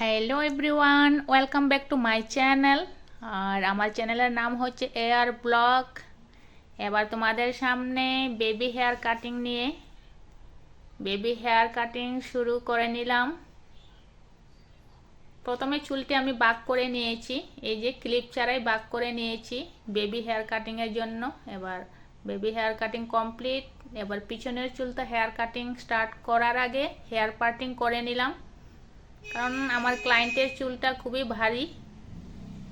Hello everyone, welcome back to my channel. আর আমার চ্যানেলের নাম হচ্ছে এআর ব্লগ। এবার তোমাদের সামনে বেবি হেয়ার কাটিং নিয়ে বেবি হেয়ার কাটিং শুরু করে নিলাম। প্রথমে চুলটি আমি বাঁক করে নিয়েছি, এই যে ক্লিপ ছাড়াই বাঁক করে নিয়েছি বেবি হেয়ার কাটিংয়ের জন্য। এবার বেবি হেয়ার কাটিং কমপ্লিট। এবার পিছনের চুলটা হেয়ার কাটিং স্টার্ট করার আগে হেয়ার পার্টিং করে নিলাম, কারণ আমার ক্লায়েন্টের চুলটা খুবই ভারী,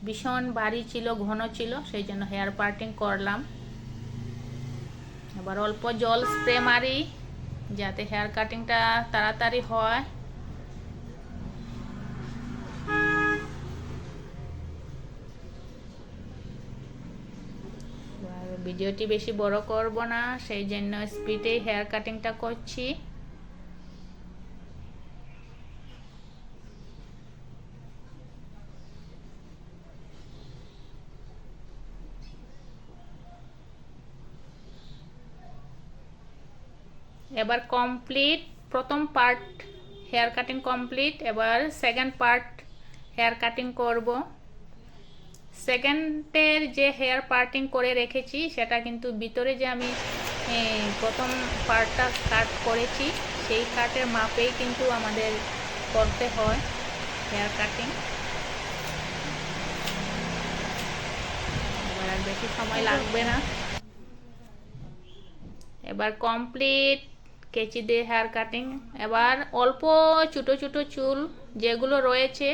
ভীষণ ভারী ছিল, ঘন ছিল, সেই জন্য হেয়ার পার্টিং করলাম। এবার অল্প জল স্প্রে মারি যাতে হেয়ার কাটিংটা তাড়াতাড়ি হয়। ভিডিওটি বেশি বড় করব না, সেই জন্য স্পিডে হেয়ার কাটিংটা করছি। এবার কমপ্লিট, প্রথম পার্ট হেয়ার কাটিং কমপ্লিট। এবার সেকেন্ড পার্ট হেয়ার কাটিং করব। সেকেন্ডের যে হেয়ার পার্টিং করে রেখেছি সেটা কিন্তু ভিতরে যে আমি প্রথম পার্টটা কাট করেছি সেই কাটের মাপেই কিন্তু আমাদের করতে হয় হেয়ার কাটিং। এবার আর বেশি সময় লাগবে না। এবার কমপ্লিট কেচি দিয়ে হেয়ার কাটিং। এবার অল্প ছোটো ছোটো চুল যেগুলো রয়েছে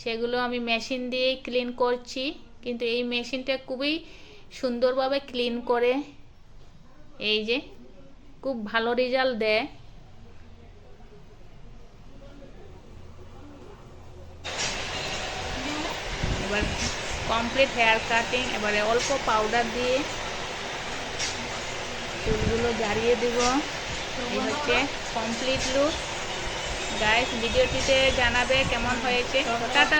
সেগুলো আমি মেশিন দিয়ে ক্লিন করছি, কিন্তু এই মেশিনটা খুবই সুন্দরভাবে ক্লিন করে, এই যে খুব ভালো রেজাল্ট দেয়। এবার কমপ্লিট হেয়ার কাটিং। এবারে অল্প পাউডার দিয়ে চুলগুলো ঝাড়িয়ে দেব। এই হচ্ছে কমপ্লিট লুক। গাইস, ভিডিওটিতে জানাবে কেমন হয়েছে। টাটা।